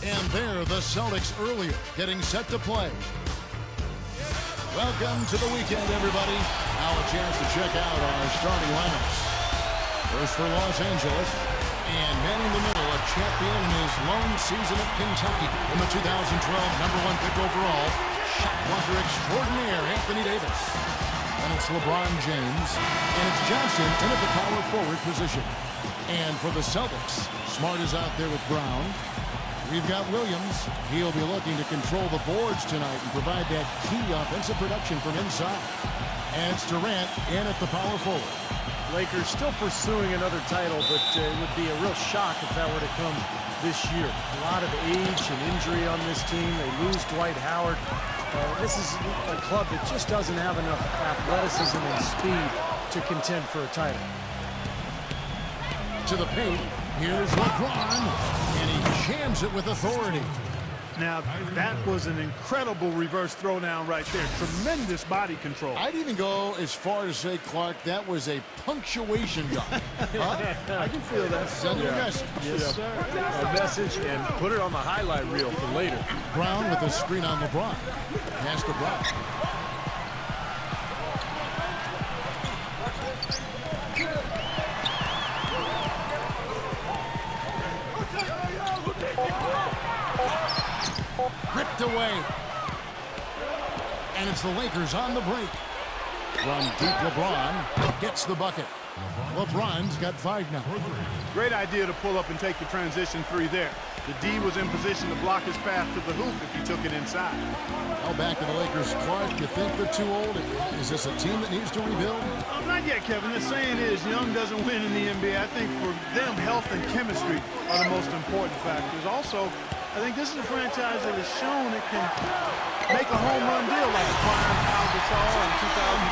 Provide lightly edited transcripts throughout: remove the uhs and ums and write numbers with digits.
And there, the Celtics earlier getting set to play. Welcome to the weekend, everybody. Now a chance to check out our starting lineups. First for Los Angeles, and manning the middle, a champion in his lone season at Kentucky. In the 2012 #1 pick overall, shot blocker extraordinaire Anthony Davis. And it's LeBron James, and it's Johnson in at the power forward position. And for the Celtics, Smart is out there with Brown. We've got Williams. He'll be looking to control the boards tonight and provide that key offensive production from inside. And it's Durant in at the power forward. Lakers still pursuing another title, but it would be a real shock if that were to come this year. A lot of age and injury on this team. They lose Dwight Howard. This is a club that just doesn't have enough athleticism and speed to contend for a title. To the paint, here's LeBron, and he jams it with authority. Now, that was an incredible reverse throwdown right there. Tremendous body control. I'd even go as far as say, Clark, that was a punctuation gun. I can feel that. Send your message. Yes, sir. A message, and put it on the highlight reel for later. Brown with a screen on LeBron. Pass to Brown. Ripped away. And it's the Lakers on the break. Run deep, LeBron gets the bucket. LeBron's got 5 now. Great idea to pull up and take the transition 3 there. The D was in position to block his path to the hoop if he took it inside. Now back to the Lakers. Clark, you think they're too old? Is this a team that needs to rebuild? Not yet, Kevin. The saying is, young doesn't win in the NBA. I think for them, health and chemistry are the most important factors. Also, I think this is a franchise that has shown it can make a home run deal like the prime Al Gasol in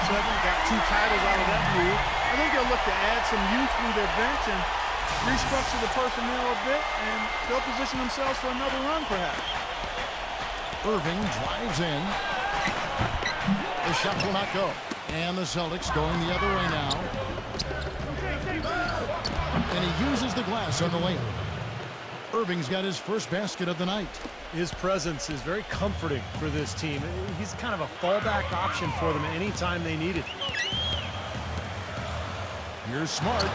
2007. Got 2 titles out of that move. I think they'll look to add some youth through their bench and restructure the personnel a bit, and they'll position themselves for another run, perhaps. Irving drives in. The shot will not go. And the Celtics going the other way now. And he uses the glass on the layup. Irving's got his first basket of the night. His presence is very comforting for this team. He's kind of a fallback option for them anytime they need it. Here's Smart.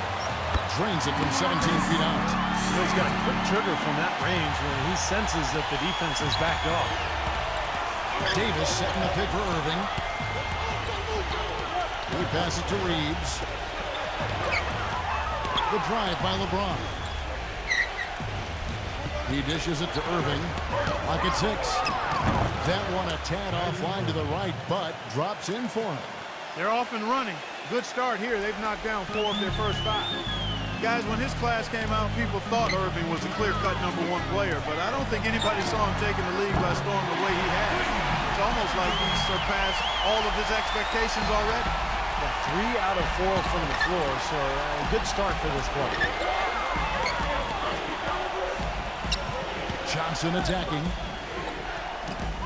Drains it from 17 feet out. So he's got a quick trigger from that range when he senses that the defense is backed off. Davis setting the pick for Irving. He passes it to Reeves. The drive by LeBron. He dishes it to Irving. Pocket 6. That one a tad offline to the right, but drops in for him. They're off and running. Good start here. They've knocked down 4 of their first 5. Guys, when his class came out, people thought Irving was a clear-cut #1 player, but I don't think anybody saw him taking the league by storm the way he had. It's almost like he's surpassed all of his expectations already. 3 out of 4 from the floor, so a good start for this club. Johnson attacking.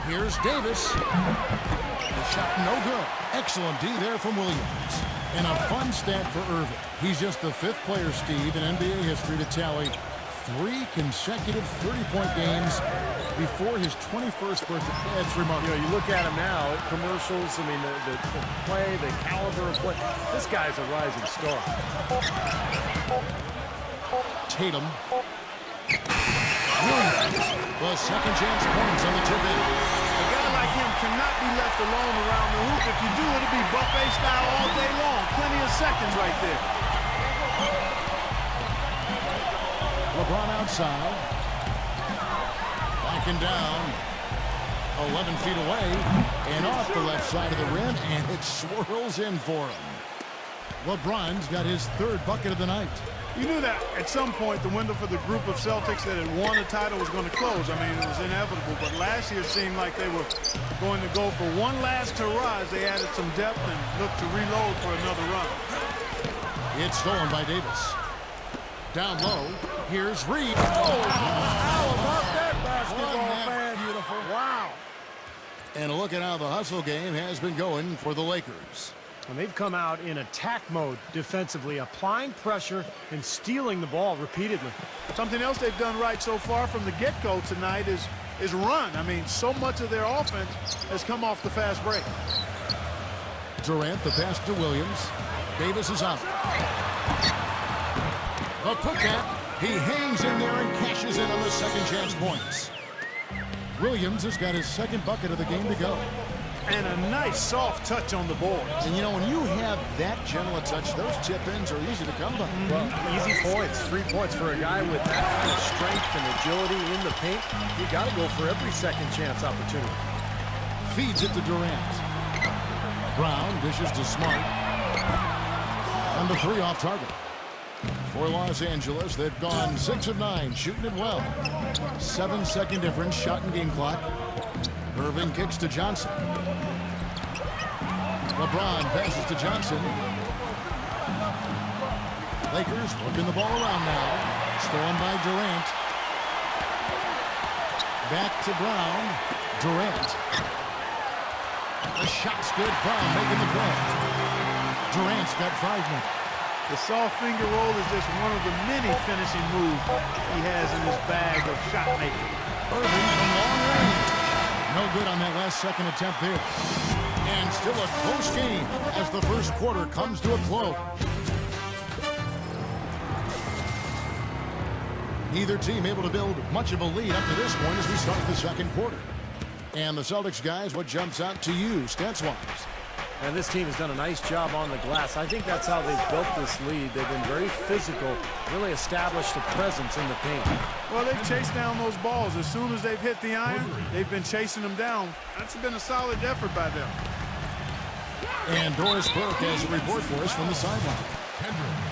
Here's Davis. The shot no good. Excellent D there from Williams. And a fun stat for Irving. He's just the 5th player, Steve, in NBA history to tally 3 consecutive 30-point games before his 21st birthday. That's remarkable. You know, you look at him now at commercials. I mean, the play, the caliber of play. This guy's a rising star. Tatum. Williams. Well, second chance points on the tip in. A guy like him cannot be left alone around the hoop. If you do, it'll be buffet style all day long. Plenty of seconds right there. LeBron outside. Backing down. 11 feet away. And off the left side of the rim. And it swirls in for him. LeBron's got his 3rd bucket of the night. You knew that at some point the window for the group of Celtics that had won a title was going to close. I mean, it was inevitable. But last year seemed like they were going to go for one last hurrah as they added some depth and looked to reload for another run. It's stolen by Davis. Down low, here's Reed. Oh, how about that basketball, fan? Beautiful. Wow. And look at how the hustle game has been going for the Lakers. And they've come out in attack mode defensively, applying pressure and stealing the ball repeatedly. Something else they've done right so far from the get-go tonight is run. I mean, so much of their offense has come off the fast break. Durant, the pass to Williams. Davis is out. The putback. He hangs in there and cashes in on the second chance points. Williams has got his second bucket of the game to go. And a nice soft touch on the board. And you know, when you have that gentle a touch, those tip-ins are easy to come by. Well, easy points, 3 points for a guy with that kind of strength and agility in the paint. You got to go for every second chance opportunity. Feeds it to Durant. Brown dishes to Smart. And the 3 off target. For Los Angeles, they've gone 6 of 9, shooting it well. 7-second difference, shot and game clock. Irving kicks to Johnson. LeBron passes to Johnson. Lakers working the ball around now. Stolen by Durant. Back to Brown. Durant. The shot's good. Brown making the play. Durant's got 5 minutes. The soft finger roll is just one of the many finishing moves he has in his bag of shot making. Irving from long range. No good on that last second attempt there. And still a close game as the first quarter comes to a close. Neither team able to build much of a lead up to this point as we start the second quarter. And the Celtics guys, what jumps out to you stats-wise? And this team has done a nice job on the glass. I think that's how they've built this lead. They've been very physical, really established a presence in the paint. Well, they've chased down those balls. As soon as they've hit the iron, they've been chasing them down. That's been a solid effort by them. And Doris Burke has a report for us from the sideline.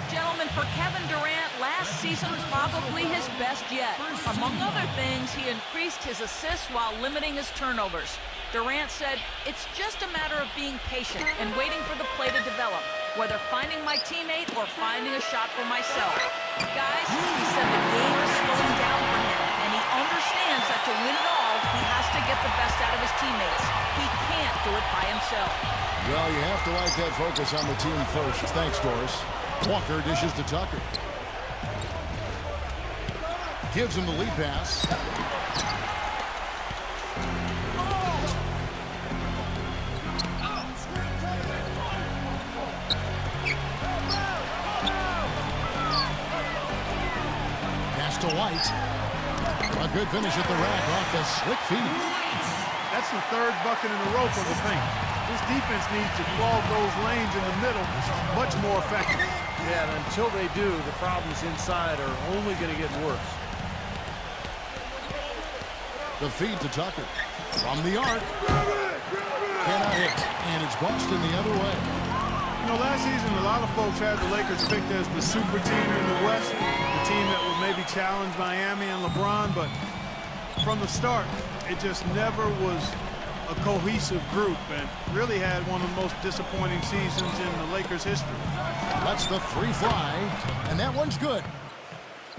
Gentlemen, for Kevin Durant, last season was probably his best yet. Among other things, he increased his assists while limiting his turnovers. Durant said, "It's just a matter of being patient and waiting for the play to develop, whether finding my teammate or finding a shot for myself." Guys, he said the game is slowing down for him, and he understands that to win it all, he has to get the best out of his teammates. He can't do it by himself. Well, you have to like that focus on the team first. Thanks, Doris. Walker dishes to Tucker. Gives him the lead pass. Pass to White. A good finish at the rack off the slick feed. That's the 3rd bucket in a row for the paint. This defense needs to clog those lanes in the middle much more effective. Yeah, and until they do, the problems inside are only going to get worse. The feed to Tucker. From the arc. Cannot hit. And it's Boston the other way. You know, last season, a lot of folks had the Lakers picked as the super team in the West, the team that would maybe challenge Miami and LeBron, but from the start, it just never was a cohesive group and really had one of the most disappointing seasons in the Lakers' history. That's the 3 fly, and that one's good.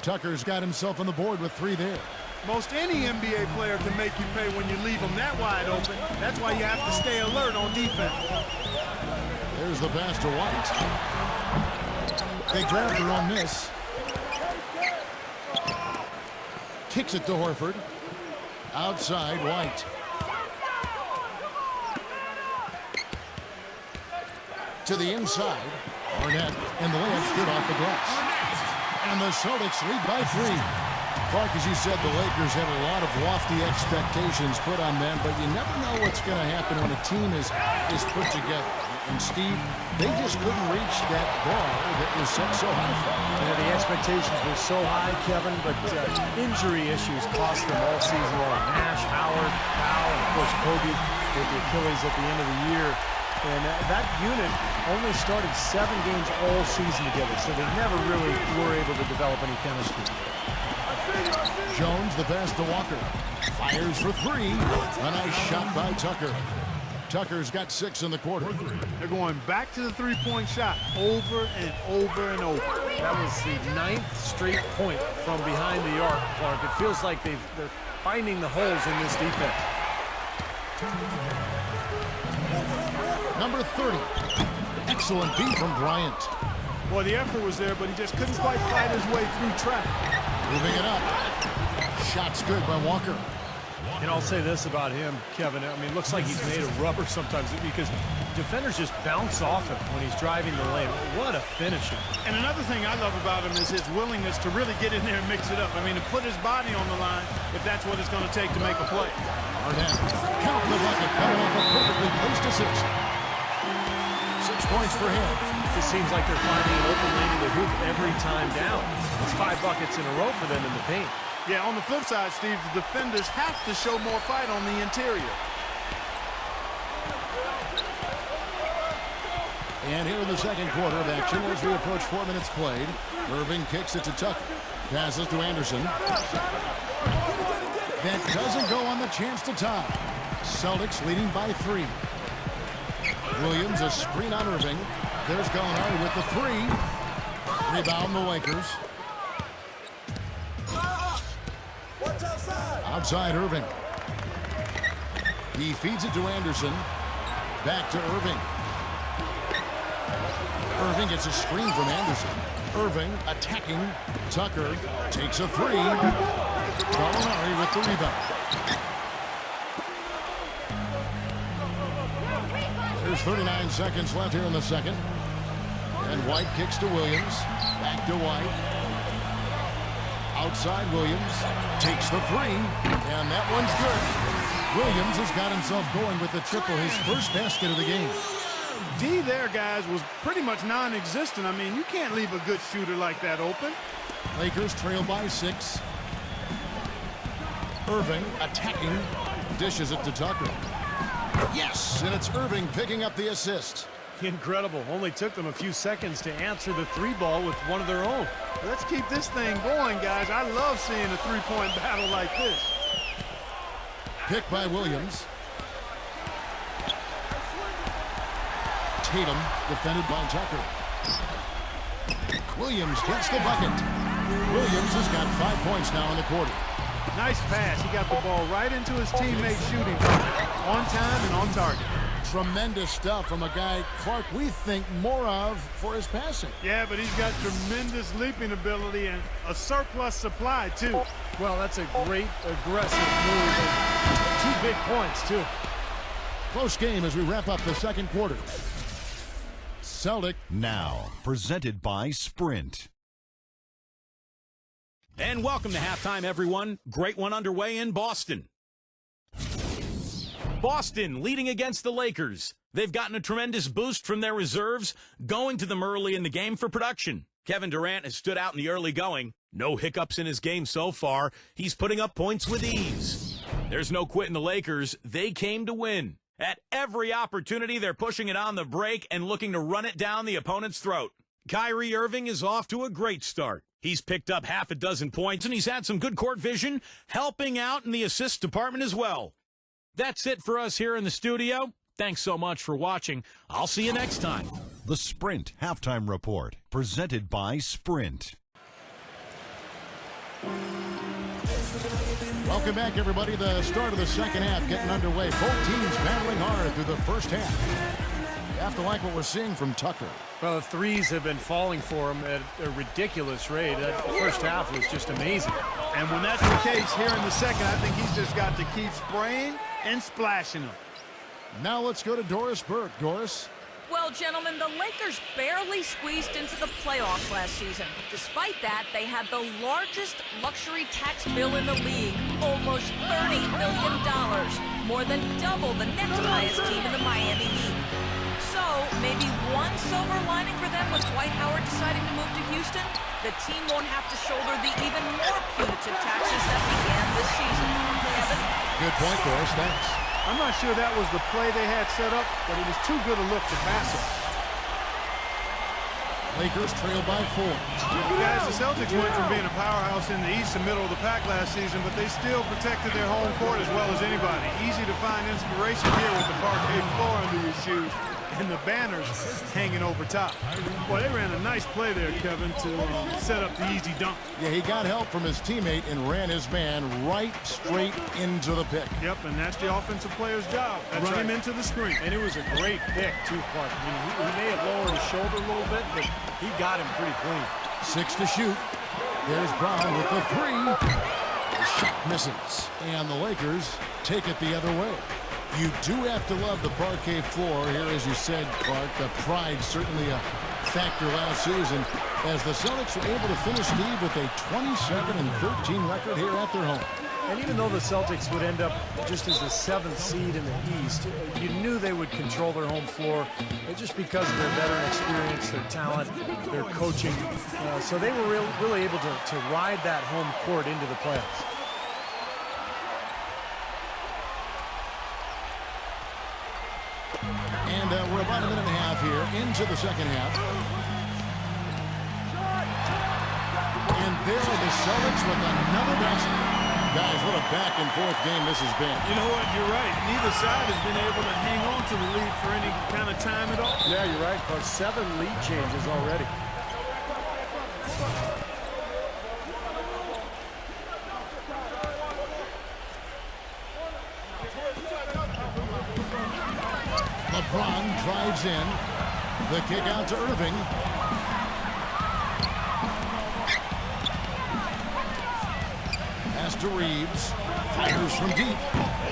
Tucker's got himself on the board with 3 there. Most any NBA player can make you pay when you leave them that wide open. That's why you have to stay alert on defense. There's the pass to White. They grab their own miss. Kicks it to Horford. Outside, White. To the inside. Arnett, and the layup's good off the glass. And the Celtics lead by 3. Clark, as you said, the Lakers had a lot of lofty expectations put on them, but you never know what's going to happen when a team is put together. And Steve, they just couldn't reach that bar that was set so high for them. Yeah, the expectations were so high, Kevin, but injury issues cost them all season long. Nash, Howard, Powell, and of course Kobe with the Achilles at the end of the year. And that unit only started 7 games all season together, so they never really were able to develop any chemistry. Jones, the pass to Walker. Fires for 3. A nice shot by Tucker. Tucker's got 6 in the quarter. They're going back to the three-point shot over and over and over. That was the 9th straight point from behind the arc, Clark. It feels like they're finding the holes in this defense. Number 30. Excellent D from Bryant. Well, the effort was there, but he just couldn't quite fight his way through traffic. Moving it up. Shot's good by Walker. And I'll say this about him, Kevin. I mean, it looks like he's made of rubber sometimes because defenders just bounce off him when he's driving the lane. What a finisher. And another thing I love about him is his willingness to really get in there and mix it up. I mean, to put his body on the line if that's what it's going to take to make a play. Arnett, count the bucket, coming off a perfectly placed assist. 6 points for him. It seems like they're finding an open lane in the hoop every time down. It's 5 buckets in a row for them in the paint. Yeah, on the flip side, Steve, the defenders have to show more fight on the interior. And here in the second quarter of action, as we approach 4 minutes played, Irving kicks it to Tucker. Passes to Anderson. That doesn't go on the chance to tie. Celtics leading by 3. Williams, a screen on Irving. There's Gallinari with the 3. Rebound the Lakers. Outside Irving. He feeds it to Anderson. Back to Irving. Irving gets a screen from Anderson. Irving attacking. Tucker takes a 3. Gallinari with the rebound. There's 39 seconds left here in the second. And White kicks to Williams. Back to White. Outside Williams. Takes the 3. And that one's good. Williams has got himself going with the triple, his first basket of the game. D there, guys, was pretty much non-existent. I mean, you can't leave a good shooter like that open. Lakers trail by 6. Irving attacking. Dishes it to Tucker. Yes, and it's Irving picking up the assist. Incredible. Only took them a few seconds to answer the 3 ball with one of their own. Let's keep this thing going, guys. I love seeing a three-point battle like this. Picked by Williams. Tatum defended by Tucker. Williams gets the bucket. Williams has got 5 points now in the quarter. Nice pass. He got the ball right into his teammate's shooting target. On time and on target. Tremendous stuff from a guy, Clark, we think more of for his passing. Yeah, but he's got tremendous leaping ability and a surplus supply, too. Well, that's a great aggressive move. And 2 big points, too. Close game as we wrap up the second quarter. Celtic. Now, presented by Sprint. And welcome to halftime, everyone. Great one underway in Boston. Boston leading against the Lakers. They've gotten a tremendous boost from their reserves, going to them early in the game for production. Kevin Durant has stood out in the early going. No hiccups in his game so far. He's putting up points with ease. There's no quitting the Lakers. They came to win. At every opportunity, they're pushing it on the break and looking to run it down the opponent's throat. Kyrie Irving is off to a great start. He's picked up half a dozen points, and he's had some good court vision, helping out in the assist department as well. That's it for us here in the studio. Thanks so much for watching. I'll see you next time. The Sprint Halftime Report, presented by Sprint. Welcome back, everybody. The start of the second half getting underway. Both teams battling hard through the first half. You have to like what we're seeing from Tucker. Well, the threes have been falling for him at a ridiculous rate. That first half was just amazing. And when that's the case here in the second, I think he's just got to keep spraying and splashing them. Now let's go to Doris Burke. Doris. Well, gentlemen, the Lakers barely squeezed into the playoffs last season. Despite that, they had the largest luxury tax bill in the league, almost $30 million, more than double the next highest team in the Miami Heat. So, maybe one silver lining for them with Dwight Howard deciding to move to Houston. The team won't have to shoulder the even more punitive taxes that began this season. Kevin? Good point, Doris. Thanks. I'm not sure that was the play they had set up, but it was too good a look to pass it. Lakers trail by 4. Guys, the Celtics went from being a powerhouse in the East and middle of the pack last season, but they still protected their home court as well as anybody. Easy to find inspiration here with the parquet floor under your shoes. and the banners hanging over top. Well, they ran a nice play there, Kevin, to set up the easy dunk. Yeah, he got help from his teammate and ran his man right straight into the pick. Yep, and that's the offensive player's job. Run him into the screen. And it was a great pick, too, Clark. I mean, he may have lowered his shoulder a little bit, but he got him pretty clean. 6 to shoot. There's Brown with the 3. The shot misses. And the Lakers take it the other way. You do have to love the parquet floor here, as you said, Clark. The pride certainly a factor last season, as the Celtics were able to finish Steve with a 27-13 record here at their home. And even though the Celtics would end up just as the 7th seed in the East, you knew they would control their home floor just because of their veteran experience, their talent, their coaching. So they were really able to ride that home court into the playoffs. And we're about a minute and a half here into the second half. And there are the Celtics with another basket. Guys, what a back-and-forth game this has been. You know what? You're right. Neither side has been able to hang on to the lead for any kind of time at all. Yeah, you're right, Clark. 7 lead changes already. LeBron drives in. The kick out to Irving. Pass to Reeves. Fires from deep.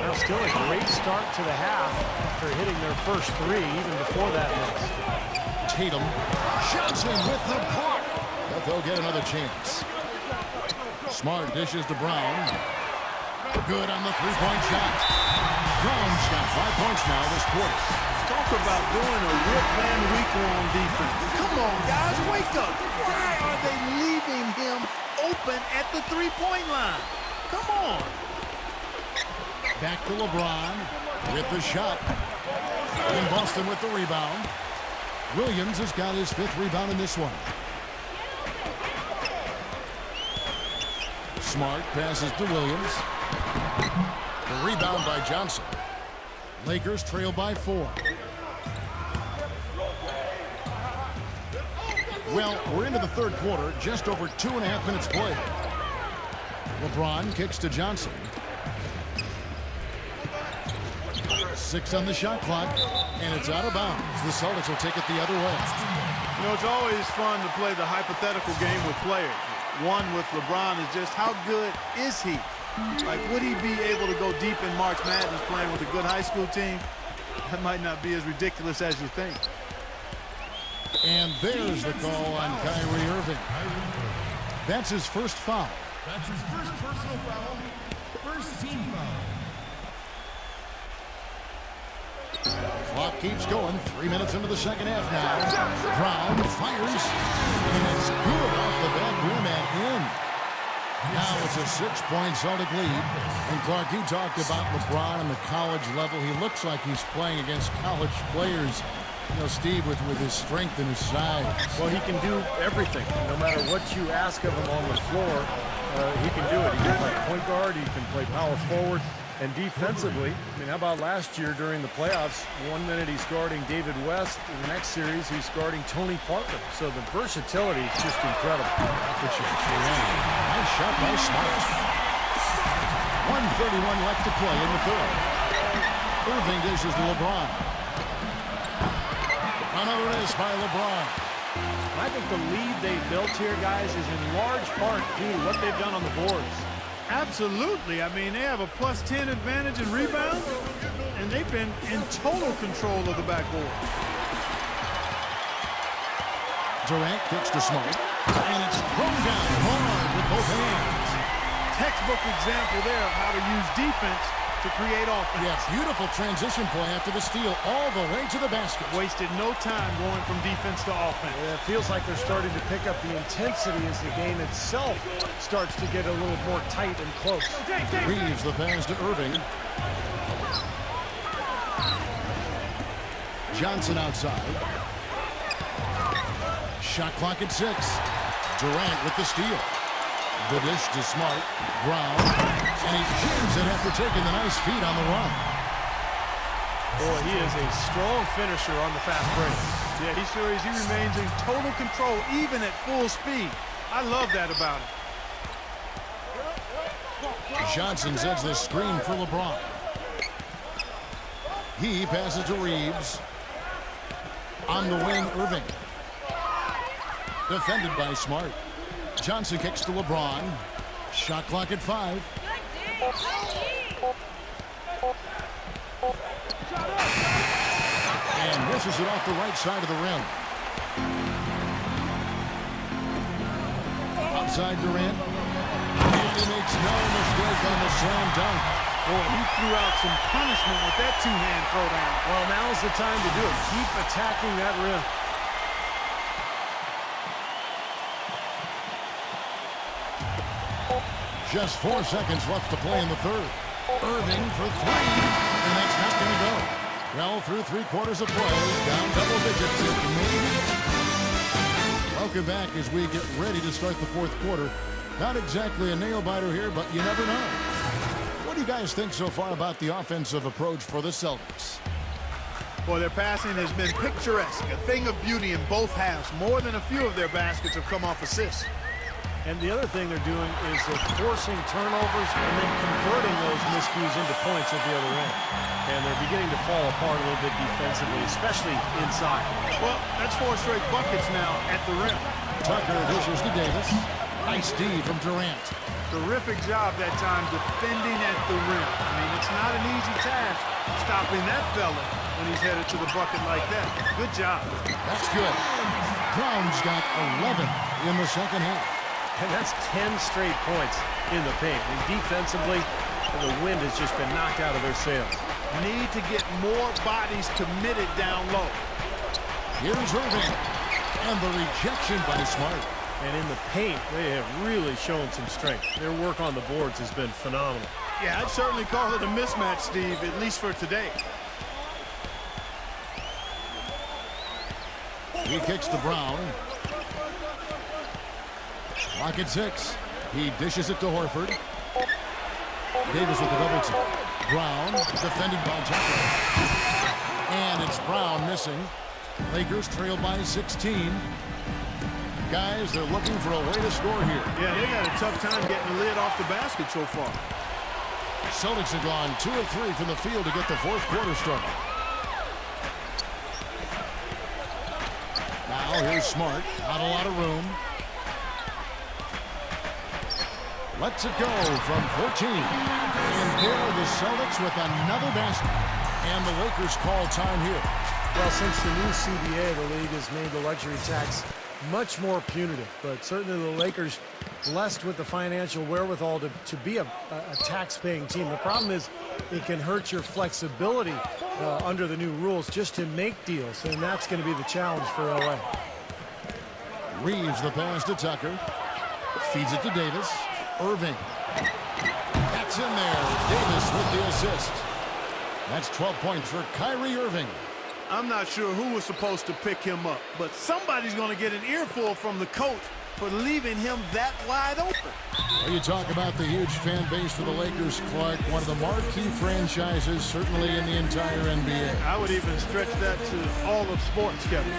Now still a great start to the half after hitting their first 3 even before that miss. Tatum. Johnson with the block. But they'll get another chance. Smart dishes to Brown. Good on the three-point shot. Brown's got 5 points now this quarter. Talk about doing a whip-man week-long defense. Come on, guys, wake up. Why are they leaving him open at the three-point line? Come on. Back to LeBron with the shot. And Boston with the rebound. Williams has got his 5th rebound in this one. Smart passes to Williams. The rebound by Johnson. Lakers trail by 4. Well, we're into the third quarter, just over 2.5 minutes played. LeBron kicks to Johnson. 6 on the shot clock, and it's out of bounds. The Celtics will take it the other way. You know, it's always fun to play the hypothetical game with players. One with LeBron is just how good is he? Like, would he be able to go deep in March Madness playing with a good high school team? That might not be as ridiculous as you think. And there's the call on Kyrie Irving. That's his first foul. That's his first personal foul, first team foul. Clock keeps going. 3 minutes into the second half now. Brown fires, and it's good off the back rim and in. Now it's a 6-point Celtic lead. And Clark, you talked about LeBron on the college level. He looks like he's playing against college players. You know, Steve, with his strength and his size. Well, he can do everything. No matter what you ask of him on the floor, he can do it. He can play point guard, he can play power forward, and defensively, I mean, how about last year during the playoffs? 1 minute he's guarding David West. In the next series, he's guarding Tony Parker. So the versatility is just incredible. Nice shot by Smart. 1:31 left to play in the third. Irving dishes to LeBron. Another miss by LeBron. I think the lead they built here, guys, is in large part due to what they've done on the boards. Absolutely. I mean, they have a +10 advantage in rebounds, and they've been in total control of the backboard. Durant kicks to Smart, and it's thrown down hard with both hands. Textbook example there of how to use defense to create offense. Yeah, beautiful transition play after the steal all the way to the basket. Wasted no time going from defense to offense. Yeah, it feels like they're starting to pick up the intensity as the game itself starts to get a little more tight and close. Reeves the pass to Irving. Johnson outside. Shot clock at 6. Durant with the steal. The dish to Smart. Brown. And he jams it after taking the nice feed on the run. Boy, he is a strong finisher on the fast break. Yeah, he sure is. He remains in total control, even at full speed. I love that about him. Johnson sends the screen for LeBron. He passes to Reeves. On the wing, Irving. Defended by Smart. Johnson kicks to LeBron. Shot clock at 5. And misses it off the right side of the rim. Outside Durant. And he makes no mistake on the slam dunk. Boy, he threw out some punishment with that two-hand throwdown. Well, now's the time to do it. Keep attacking that rim. Just 4 seconds left to play in the third. Irving for 3, and that's not going to go. Well, through 3/4 of play, down double digits. Maybe. Welcome back as we get ready to start the fourth quarter. Not exactly a nail-biter here, but you never know. What do you guys think so far about the offensive approach for the Celtics? Boy, their passing has been picturesque, a thing of beauty in both halves. More than a few of their baskets have come off assists. And the other thing they're doing is they're forcing turnovers and then converting those miscues into points at the other end. And they're beginning to fall apart a little bit defensively, especially inside. Well, that's 4 straight buckets now at the rim. Tucker dishes to Davis. Nice D from Durant. Terrific job that time defending at the rim. I mean, it's not an easy task stopping that fella when he's headed to the bucket like that. Good job. That's good. Brown's got 11 in the second half. And that's 10 straight points in the paint. And defensively, the wind has just been knocked out of their sails. Need to get more bodies committed down low. Here's Irving. And the rejection by Smart. And in the paint, they have really shown some strength. Their work on the boards has been phenomenal. Yeah, I'd certainly call it a mismatch, Steve, at least for today. He kicks to Brown. Clock at 6. He dishes it to Horford. Davis with the double team. Brown defended by Tucker. And it's Brown missing. Lakers trail by 16. Guys, they're looking for a way to score here. Yeah, they got a tough time getting the lid off the basket so far. Celtics have gone 2 of 3 from the field to get the fourth quarter started. Now here's Smart. Not a lot of room. Lets it go from 14. And there are the Celtics with another basket. And the Lakers call time here. Well, since the new CBA, the league has made the luxury tax much more punitive. But certainly the Lakers blessed with the financial wherewithal to be a tax-paying team. The problem is it can hurt your flexibility under the new rules just to make deals. And that's going to be the challenge for LA. Reeves the pass to Tucker. Feeds it to Davis. Irving. That's in there. Davis with the assist. That's 12 points for Kyrie Irving. I'm not sure who was supposed to pick him up, but somebody's going to get an earful from the coach for leaving him that wide open. Well, you talk about the huge fan base for the Lakers, Clark. One of the marquee franchises, certainly in the entire NBA. I would even stretch that to all of sports, Kevin.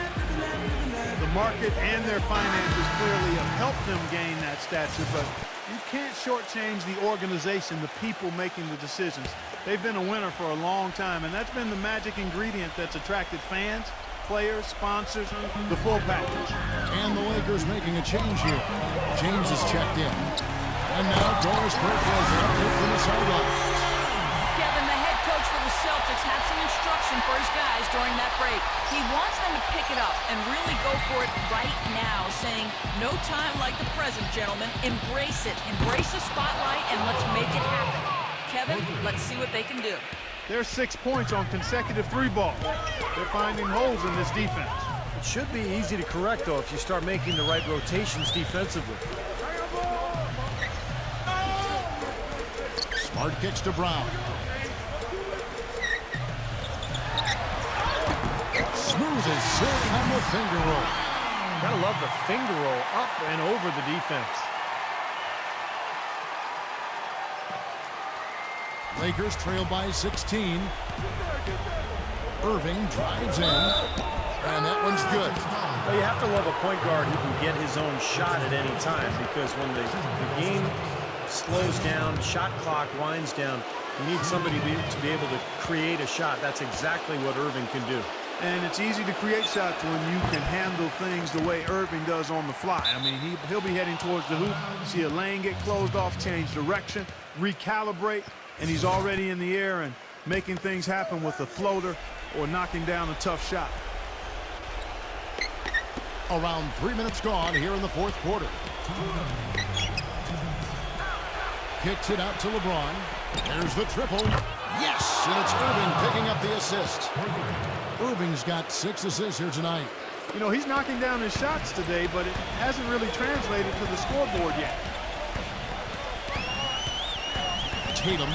The market and their finances clearly have helped them gain that stature, but you can't shortchange the organization, the people making the decisions. They've been a winner for a long time, and that's been the magic ingredient that's attracted fans, players, sponsors, the full package. And the Lakers making a change here. James is checked in. And now Doris Burke has an update from the sidelines. Kevin, the head coach for the Celtics had some instruction for his guys during that break. He wants them to pick it up and really go for it right now, saying, no time like the present, gentlemen. Embrace it. Embrace the spotlight, and let's make it happen. Kevin, let's see what they can do. There's 6 points on consecutive 3 balls. They're finding holes in this defense. It should be easy to correct, though, if you start making the right rotations defensively. Smart kicks to Brown. Smooth as silk on the finger roll. Gotta love the finger roll up and over the defense. Lakers trail by 16. Irving drives in, and that one's good. Well, you have to love a point guard who can get his own shot at any time, because when the game slows down, shot clock winds down, you need somebody to be able to create a shot. That's exactly what Irving can do. And it's easy to create shots when you can handle things the way Irving does on the fly. I mean, he'll be heading towards the hoop, see a lane get closed off, change direction, recalibrate, and he's already in the air and making things happen with a floater or knocking down a tough shot. Around 3 minutes gone here in the fourth quarter. Kicks it out to LeBron. There's the triple. Yes, and it's Irving picking up the assist. Irving's got 6 assists here tonight. You know, he's knocking down his shots today, but it hasn't really translated to the scoreboard yet. Tatum.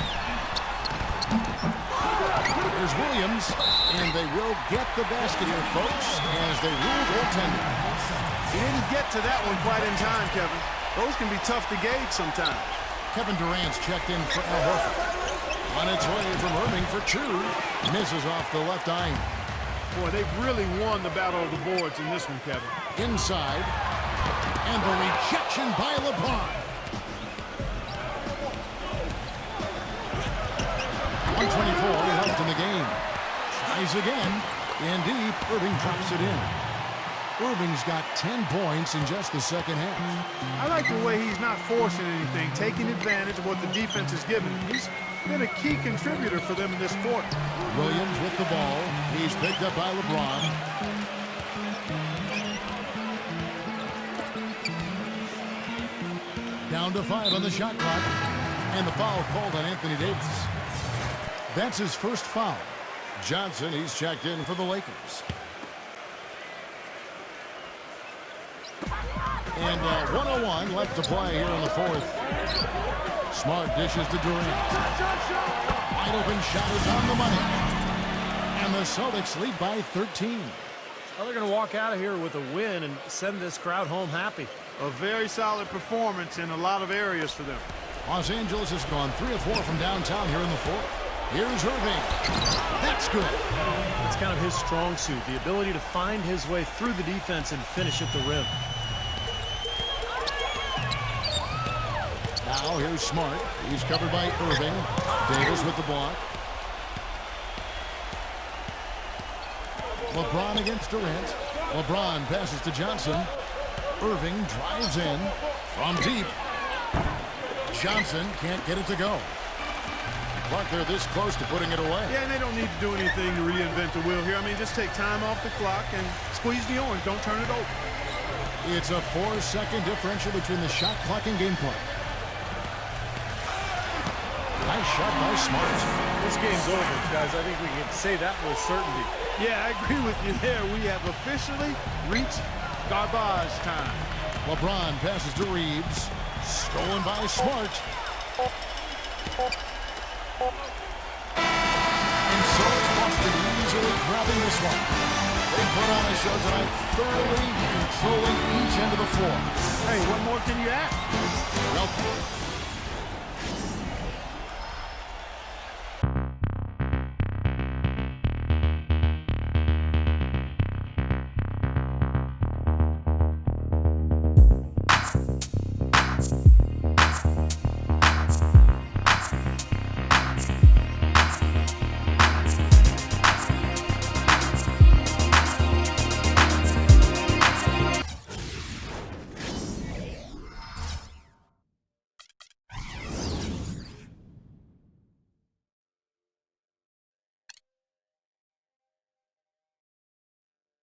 There's Williams, and they will get the basket here, folks, as they rule goaltender. He didn't get to that one quite in time, Kevin. Those can be tough to gauge sometimes. Kevin Durant's checked in for Al Horford. On its way from Irving for 2. Misses off the left eye. Boy, they've really won the battle of the boards in this one, Kevin. Inside. And the rejection by LeBron. 124 left in the game. Tries again. And deep. Irving drops it in. Irving's got 10 points in just the second half. I like the way he's not forcing anything, taking advantage of what the defense is giving him. He's been a key contributor for them in this quarter. Williams with the ball. He's picked up by LeBron. Down to 5 on the shot clock. And the foul called on Anthony Davis. That's his first foul. Johnson, he's checked in for the Lakers. And 1:01 left to play here in the fourth. Smart dishes to Durant. Wide open shot is on the money. And the Celtics lead by 13. Well, they're going to walk out of here with a win and send this crowd home happy. A very solid performance in a lot of areas for them. Los Angeles has gone 3 of 4 from downtown here in the fourth. Here's Irving. That's good. It's kind of his strong suit, the ability to find his way through the defense and finish at the rim. Now here's Smart. He's covered by Irving. Davis with the block. LeBron against Durant. LeBron passes to Johnson. Irving drives in from deep. Johnson can't get it to go. But they're this close to putting it away. Yeah, and they don't need to do anything to reinvent the wheel here. I mean, just take time off the clock and squeeze the orange. Don't turn it over. It's a 4-second differential between the shot clock and game clock. Nice shot by Smart. This game's over, guys. I think we can say that with certainty. Yeah, I agree with you there. We have officially reached garbage time. LeBron passes to Reeves. Stolen by Smart. And so it's Boston easily grabbing this one. They put on a show tonight, thoroughly controlling each end of the floor. Hey, what more can you ask?